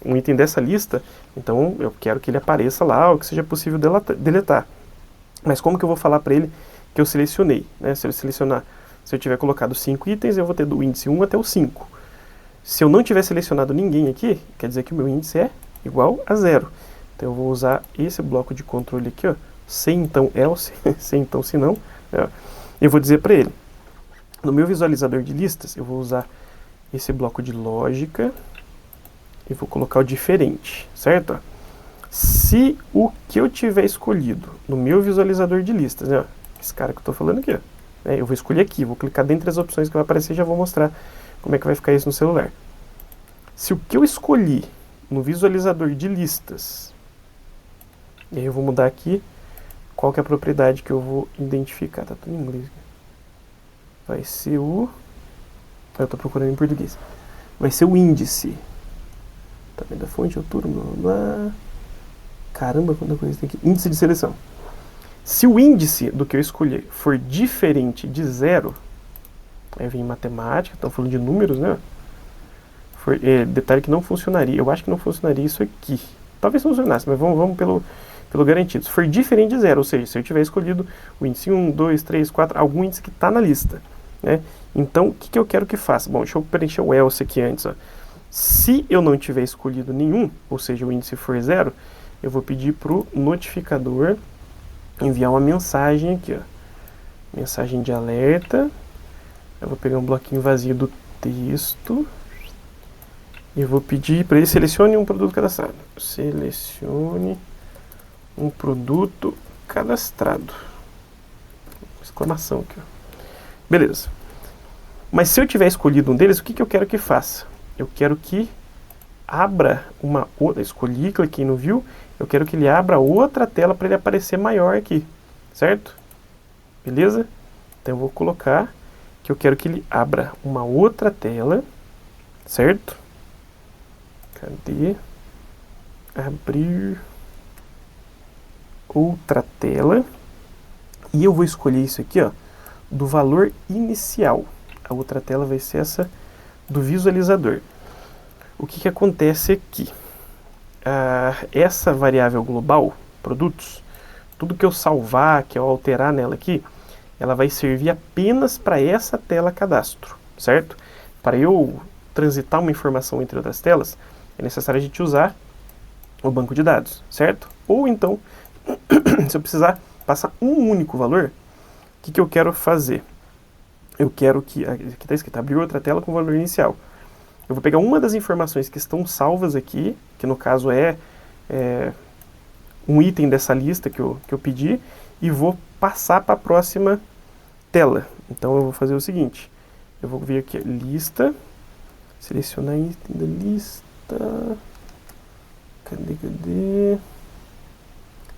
um item dessa lista, então eu quero que ele apareça lá, ou que seja possível deletar. Mas como que eu vou falar para ele que eu selecionei? Né? Se eu tiver colocado 5 itens, eu vou ter do índice 1 até o 5. Se eu não tiver selecionado ninguém aqui, quer dizer que o meu índice é igual a 0. Então eu vou usar esse bloco de controle aqui, ó, se então else, se então se não, né? Eu vou dizer para ele, no meu visualizador de listas, eu vou usar esse bloco de lógica e vou colocar o diferente, certo? Se o que eu tiver escolhido no meu visualizador de listas, né, esse cara que eu estou falando aqui, ó, eu vou escolher aqui, vou clicar dentre as opções que vai aparecer e já vou mostrar como é que vai ficar isso no celular. Se o que eu escolhi no visualizador de listas, e aí eu vou mudar aqui qual que é a propriedade que eu vou identificar, tá tudo em inglês aqui. Vai ser eu estou procurando em português. Vai ser o índice. Tamanho da fonte, altura, blá blá blá. Caramba, quanta coisa tem aqui. Índice de seleção. Se o índice do que eu escolher for diferente de 0, aí vem matemática, estamos falando de números, né? Detalhe que não funcionaria. Eu acho que não funcionaria isso aqui. Talvez funcionasse, mas vamos pelo garantido. Se for diferente de 0, ou seja, se eu tiver escolhido o índice 1, 2, 3, 4, algum índice que está na lista, né? Então, o que eu quero que faça? Bom, deixa eu preencher o else aqui antes, ó. Se eu não tiver escolhido nenhum, ou seja, o índice for 0, eu vou pedir para o notificador enviar uma mensagem aqui, ó. Mensagem de alerta. Eu vou pegar um bloquinho vazio do texto e eu vou pedir para ele selecione um produto cadastrado. Selecione um produto cadastrado. Exclamação aqui, ó. Beleza. Mas se eu tiver escolhido um deles, o que eu quero que faça? Eu quero que abra uma outra, escolhi, cliquei no View, eu quero que ele abra outra tela para ele aparecer maior aqui, certo? Beleza? Então eu vou colocar que eu quero que ele abra uma outra tela, certo? Cadê? Abrir outra tela. E eu vou escolher isso aqui, ó, do valor inicial. A outra tela vai ser essa do visualizador. O que acontece aqui? Essa variável global, produtos, tudo que eu salvar, que eu alterar nela aqui, ela vai servir apenas para essa tela cadastro, certo? Para eu transitar uma informação entre outras telas, é necessário a gente usar o banco de dados, certo? Ou então, se eu precisar passar um único valor, o que eu quero fazer? Eu quero que, aqui está escrito, abrir outra tela com o valor inicial. Eu vou pegar uma das informações que estão salvas aqui, que no caso é um item dessa lista que eu pedi, e vou passar para a próxima tela. Então eu vou fazer o seguinte, eu vou vir aqui, lista, selecionar item da lista, cadê?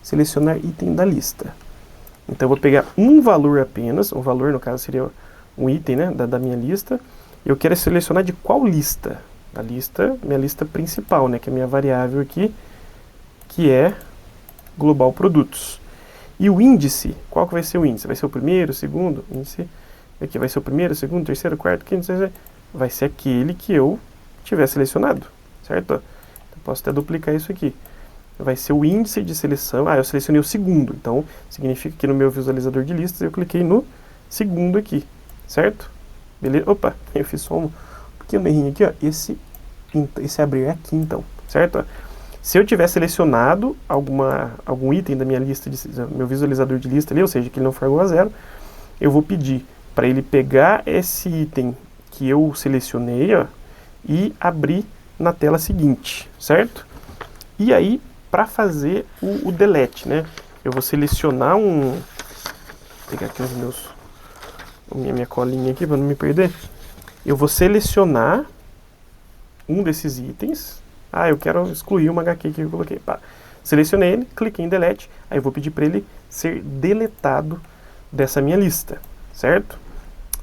Selecionar item da lista. Então eu vou pegar um valor apenas, o valor no caso seria um item, né, da minha lista. Eu quero selecionar de qual lista? A lista, minha lista principal, né, que é a minha variável aqui, que é global produtos. E o índice, qual que vai ser o índice? Vai ser o primeiro, o segundo? Índice aqui vai ser o primeiro, o segundo, o terceiro, o quarto, o quinto, o sexto, vai ser aquele que eu tiver selecionado, certo? Eu posso até duplicar isso aqui. Vai ser o índice de seleção. Eu selecionei o segundo, então significa que no meu visualizador de listas eu cliquei no segundo aqui, certo? Beleza? Opa, eu fiz só um pequeno errinho aqui, ó. Esse abrir é aqui então, certo? Se eu tiver selecionado algum item da minha lista, meu visualizador de lista ali, ou seja, que ele não for igual a zero, eu vou pedir para ele pegar esse item que eu selecionei, ó, e abrir na tela seguinte, certo? E aí, para fazer o delete, né? Eu vou selecionar vou pegar aqui minha colinha aqui para não me perder. Eu vou selecionar um desses itens. Eu quero excluir uma HQ que eu coloquei. Pá. Selecionei ele, cliquei em delete, aí eu vou pedir para ele ser deletado dessa minha lista, certo?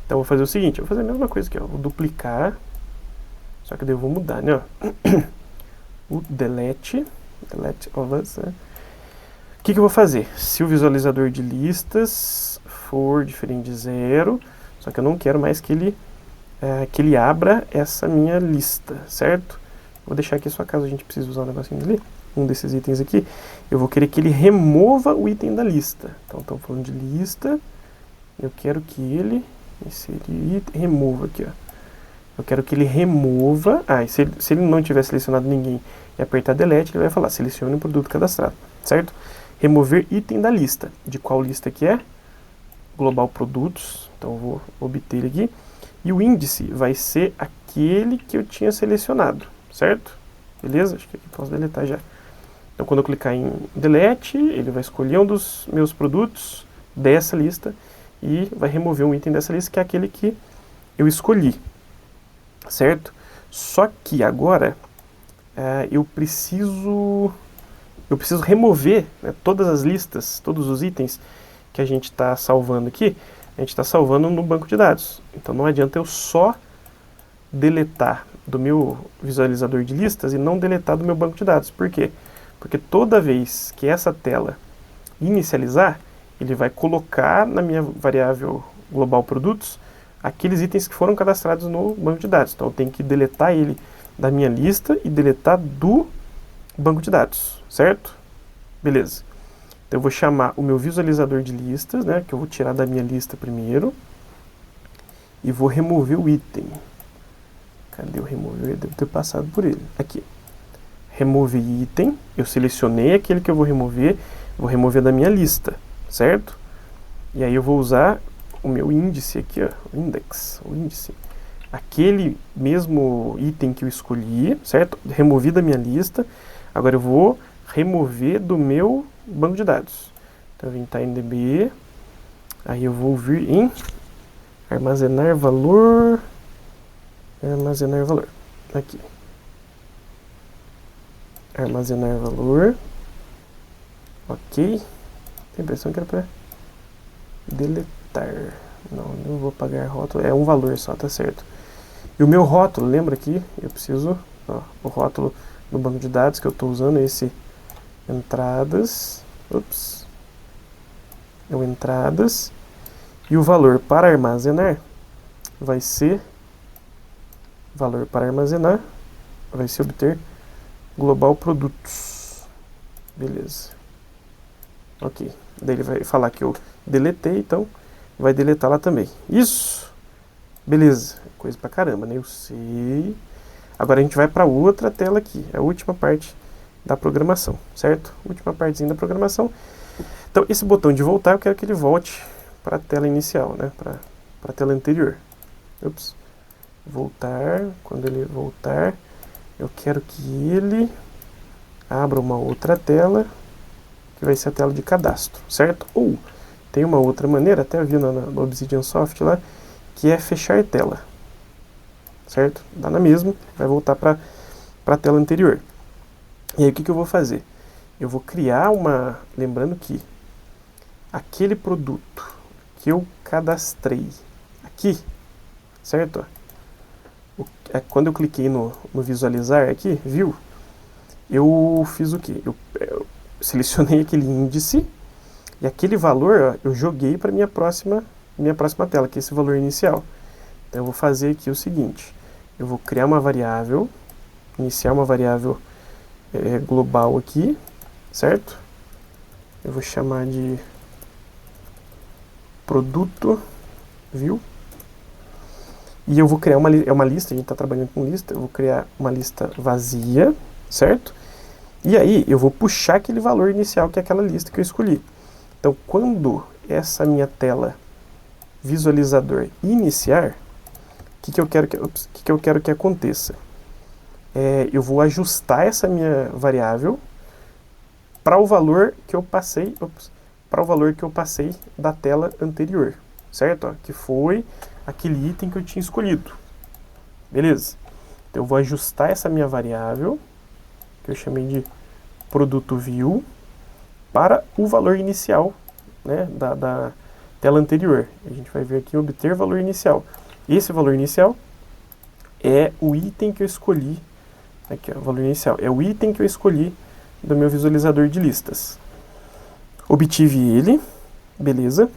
Então eu vou fazer o seguinte, eu vou fazer a mesma coisa aqui, ó. Vou duplicar, só que daí eu vou mudar, né? Ó. O delete of us, né? O que eu vou fazer? Se o visualizador de listas for diferente de zero, só que eu não quero mais que ele abra essa minha lista, certo? Vou deixar aqui só caso a gente precise usar um negocinho ali, um desses itens aqui. Eu vou querer que ele remova o item da lista. Então, estamos falando de lista. Eu quero que ele remova aqui, ó. Eu quero que ele remova. E se ele não tiver selecionado ninguém e apertar delete, ele vai falar, selecione um produto cadastrado, certo? Remover item da lista. De qual lista que é? Global produtos. Então, eu vou obter ele aqui. E o índice vai ser aquele que eu tinha selecionado, certo? Beleza? Acho que aqui posso deletar já. Então, quando eu clicar em delete, ele vai escolher um dos meus produtos dessa lista e vai remover um item dessa lista, que é aquele que eu escolhi, certo? Só que agora eu preciso remover, né, todas as listas, todos os itens que a gente está salvando aqui. A gente está salvando no banco de dados. Então não adianta eu só deletar do meu visualizador de listas e não deletar do meu banco de dados. Por quê? Porque toda vez que essa tela inicializar, ele vai colocar na minha variável global produtos aqueles itens que foram cadastrados no banco de dados. Então eu tenho que deletar ele da minha lista e deletar do banco de dados, certo? Beleza. Então eu vou chamar o meu visualizador de listas, né, que eu vou tirar da minha lista primeiro, e vou remover o item. Cadê o remover? Eu devo ter passado por ele. Aqui. Remover item. Eu selecionei aquele que eu vou remover da minha lista, certo? E aí eu vou usar o meu índice aqui, ó, o índice. Aquele mesmo item que eu escolhi, certo? Removi da minha lista. Agora eu vou remover do meu banco de dados. Então eu vou entrar em DB, aí eu vou vir em armazenar valor, aqui, armazenar valor, ok, tem a impressão que era para deletar, não vou apagar rótulo, é um valor só, tá certo. E o meu rótulo, lembra que eu preciso, o rótulo no banco de dados que eu estou usando, esse entradas, entradas, e o valor para armazenar vai ser obter global produtos, beleza, ok, daí ele vai falar que eu deletei, então vai deletar lá também, isso, beleza, coisa pra caramba, né, eu sei. Agora a gente vai para outra tela aqui, a última parte da programação, certo? Última partezinha da programação. Então, esse botão de voltar, eu quero que ele volte para a tela inicial, né? Para a tela anterior. Voltar, quando ele voltar, eu quero que ele abra uma outra tela, que vai ser a tela de cadastro, certo? Ou, tem uma outra maneira, até vi no Obsidian Soft lá, que é fechar tela, certo? Dá na mesma, vai voltar para a tela anterior. E aí o que eu vou fazer? Eu vou criar lembrando que aquele produto que eu cadastrei aqui, certo? Quando eu cliquei no visualizar aqui, viu? Eu fiz o quê? selecionei aquele índice e aquele valor, ó, eu joguei para minha próxima tela, que é esse valor inicial. Então eu vou fazer aqui o seguinte, eu vou criar uma variável, iniciar uma variável global aqui, certo? Eu vou chamar de produto view. E eu vou criar uma lista, a gente está trabalhando com lista, eu vou criar uma lista vazia, certo? E aí eu vou puxar aquele valor inicial, que é aquela lista que eu escolhi. Então, quando essa minha tela visualizador iniciar, o que eu quero que aconteça? Eu vou ajustar essa minha variável para o valor que eu passei, da tela anterior, certo? Ó, que foi aquele item que eu tinha escolhido. Beleza? Então eu vou ajustar essa minha variável, que eu chamei de produto view, para o valor inicial, né, da tela anterior. A gente vai ver aqui obter valor inicial. Esse valor inicial é o item que eu escolhi. Aqui, ó, valor inicial. É o item que eu escolhi do meu visualizador de listas. Obtive ele, beleza.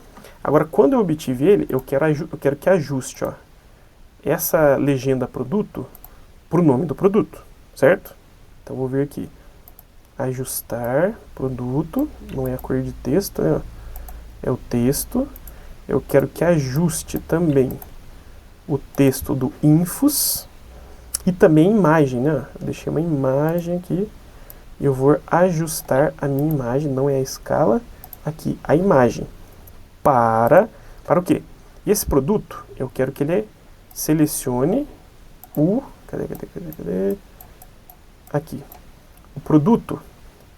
Agora, quando eu obtive ele, eu quero que ajuste, ó, essa legenda produto para o nome do produto, certo? Então, vou vir aqui. Ajustar produto, não é a cor de texto, né? É o texto. Eu quero que ajuste também o texto do infos e também a imagem, né? Eu deixei uma imagem aqui. Eu vou ajustar a minha imagem, não é a escala, aqui a imagem. Para o quê? E esse produto, eu quero que ele selecione o... Cadê? Aqui. O produto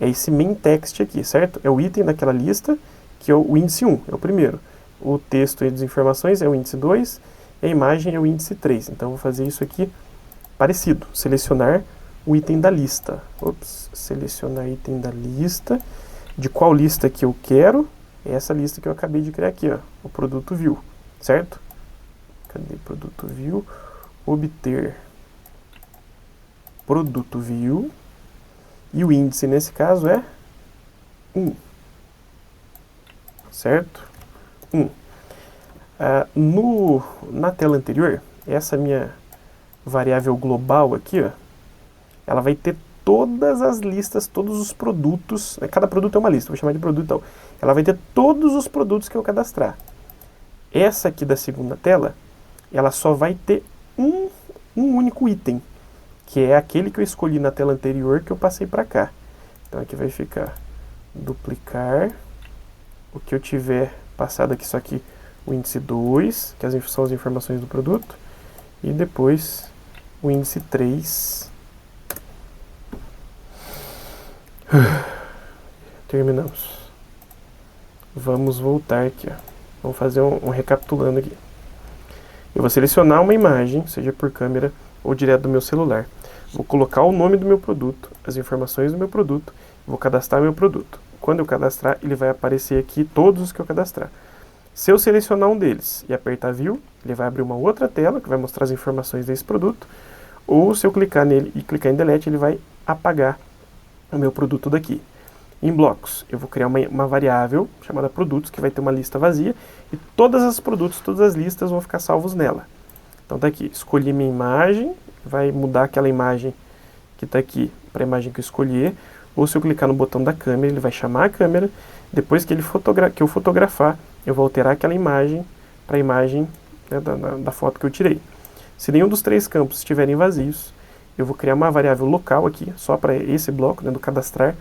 é esse main text aqui, certo? É o item daquela lista, que é o índice 1, é o primeiro. O texto e as informações é o índice 2, e a imagem é o índice 3. Então, eu vou fazer isso aqui parecido. Selecionar o item da lista. Selecionar item da lista. De qual lista que eu quero? É essa lista que eu acabei de criar aqui, ó, o produto view, certo? Cadê produto view? Obter produto view. E o índice, nesse caso, é 1. Certo? 1. Na tela anterior, essa minha variável global aqui, ó, ela vai ter todas as listas, todos os produtos, né? Cada produto é uma lista, vou chamar de produto então. Ela vai ter todos os produtos que eu cadastrar. Essa aqui da segunda tela, ela só vai ter um único item, que é aquele que eu escolhi na tela anterior que eu passei para cá. Então aqui vai ficar duplicar o que eu tiver passado aqui, só aqui o índice 2, que são as informações do produto, e depois o índice 3. Terminamos. Vamos voltar aqui, ó. Vamos fazer um recapitulando aqui. Eu vou selecionar uma imagem, seja por câmera ou direto do meu celular. Vou colocar o nome do meu produto, as informações do meu produto, vou cadastrar meu produto. Quando eu cadastrar, ele vai aparecer aqui todos os que eu cadastrar. Se eu selecionar um deles e apertar View, ele vai abrir uma outra tela que vai mostrar as informações desse produto. Ou se eu clicar nele e clicar em Delete, ele vai apagar o meu produto daqui. Em blocos, eu vou criar uma variável chamada produtos, que vai ter uma lista vazia, e todos os produtos, todas as listas vão ficar salvos nela. Então tá aqui, escolhi minha imagem, vai mudar aquela imagem que está aqui para a imagem que eu escolher, ou se eu clicar no botão da câmera, ele vai chamar a câmera, depois que eu fotografar, eu vou alterar aquela imagem para a imagem, né, da foto que eu tirei. Se nenhum dos 3 campos estiverem vazios, eu vou criar uma variável local aqui, só para esse bloco, né, do cadastrar,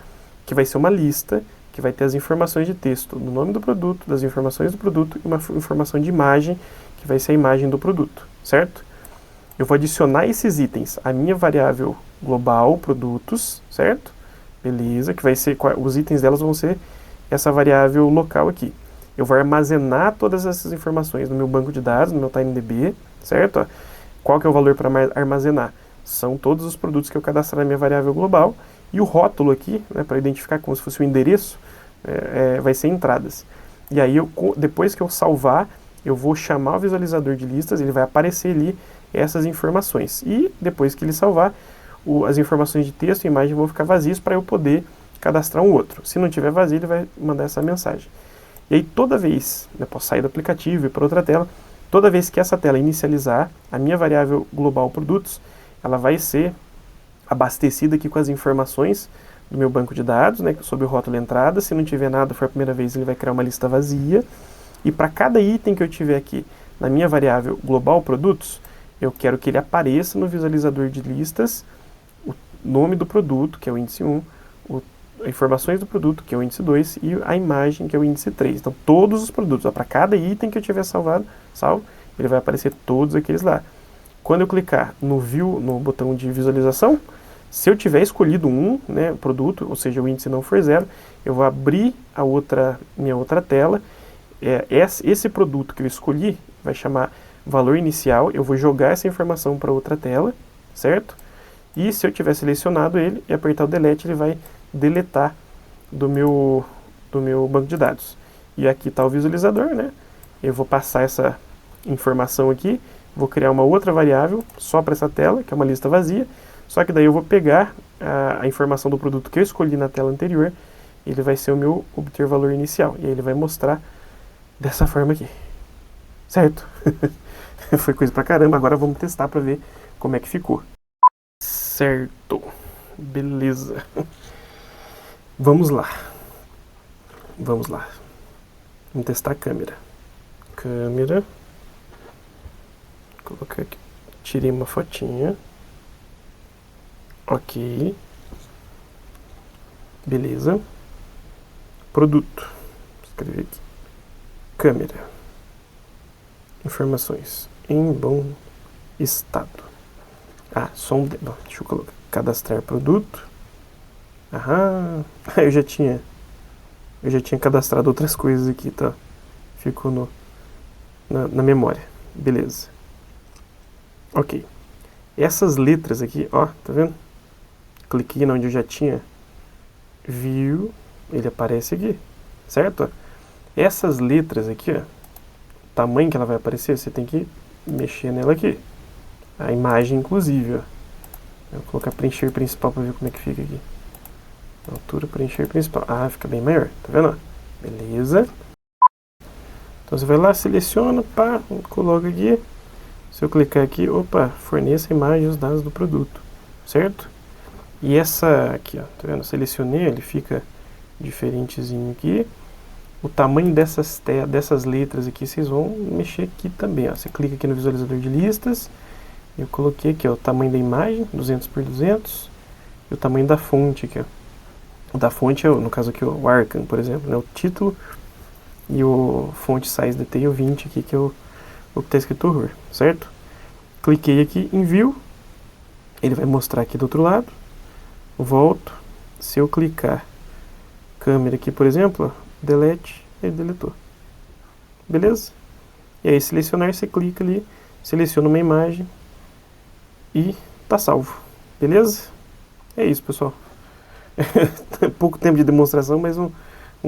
que vai ser uma lista, que vai ter as informações de texto, do nome do produto, das informações do produto, e uma informação de imagem, que vai ser a imagem do produto, certo? Eu vou adicionar esses itens à minha variável global, produtos, certo? Beleza, que vai ser, os itens delas vão ser essa variável local aqui. Eu vou armazenar todas essas informações no meu banco de dados, no meu TimeDB, certo? Qual que é o valor para armazenar? São todos os produtos que eu cadastrar na minha variável global, e o rótulo aqui, né, para identificar como se fosse o endereço, vai ser entradas. E aí, depois que eu salvar, eu vou chamar o visualizador de listas, ele vai aparecer ali essas informações. E depois que ele salvar, as informações de texto e imagem vão ficar vazias para eu poder cadastrar um outro. Se não tiver vazio, ele vai mandar essa mensagem. E aí toda vez, eu posso sair do aplicativo e ir para outra tela, toda vez que essa tela inicializar, a minha variável global produtos, ela vai ser abastecida aqui com as informações do meu banco de dados, né, sobre o rótulo entrada. Se não tiver nada, for a primeira vez, ele vai criar uma lista vazia. E para cada item que eu tiver aqui na minha variável global produtos, eu quero que ele apareça no visualizador de listas o nome do produto, que é o índice 1, informações do produto, que é o índice 2, e a imagem, que é o índice 3. Então, todos os produtos, para cada item que eu tiver salvo, ele vai aparecer todos aqueles lá. Quando eu clicar no View, no botão de visualização, se eu tiver escolhido um, né, produto, ou seja, o índice não for 0, eu vou abrir minha outra tela. Esse produto que eu escolhi vai chamar valor inicial, eu vou jogar essa informação para outra tela, certo? E se eu tiver selecionado ele e apertar o Delete, ele vai deletar do meu banco de dados. E aqui está o visualizador, né? Eu vou passar essa informação aqui, vou criar uma outra variável só para essa tela, que é uma lista vazia, só que daí eu vou pegar a informação do produto que eu escolhi na tela anterior, ele vai ser o meu obter valor inicial, e aí ele vai mostrar dessa forma aqui, certo? Foi coisa pra caramba, agora vamos testar para ver como é que ficou. Certo, beleza. Vamos lá. Vamos testar a câmera. Colocar aqui. Tirei uma fotinha. Ok. Beleza. Produto. Escrever aqui. Câmera. Informações. Em bom estado. Som. Deixa eu colocar. Cadastrar produto. Eu já tinha cadastrado outras coisas aqui, tá? Ficou na memória. Beleza. Ok. Essas letras aqui, ó, tá vendo? Cliquei onde eu já tinha. View, ele aparece aqui, certo? Essas letras aqui, ó, o tamanho que ela vai aparecer, você tem que mexer nela aqui. A imagem, inclusive, ó. Eu vou colocar preencher principal para ver como é que fica aqui. Altura, preencher principal. Fica bem maior, tá vendo? Beleza. Então você vai lá, seleciona, coloca aqui. Se eu clicar aqui, forneça a imagem e os dados do produto, certo? E essa aqui, ó, tá vendo? Selecionei, ele fica diferentezinho aqui. O tamanho dessas letras aqui, vocês vão mexer aqui também, ó. Você clica aqui no visualizador de listas. Eu coloquei aqui, ó, o tamanho da imagem, 200 por 200. E o tamanho da fonte aqui, ó. O da fonte é, no caso aqui, o Arcan, por exemplo, né? O título e o font size detail 20 aqui, que é o que está escrito RUR, certo? Cliquei aqui em View, ele vai mostrar aqui do outro lado. Volto. Se eu clicar câmera aqui, por exemplo, ó, delete, ele deletou. Beleza? E aí selecionar, você clica ali, seleciona uma imagem e tá salvo. Beleza? É isso, pessoal. Pouco tempo de demonstração, mas um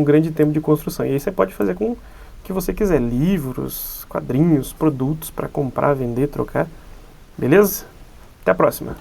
grande tempo de construção. E aí você pode fazer com o que você quiser. Livros, quadrinhos, produtos para comprar, vender, trocar. Beleza? Até a próxima.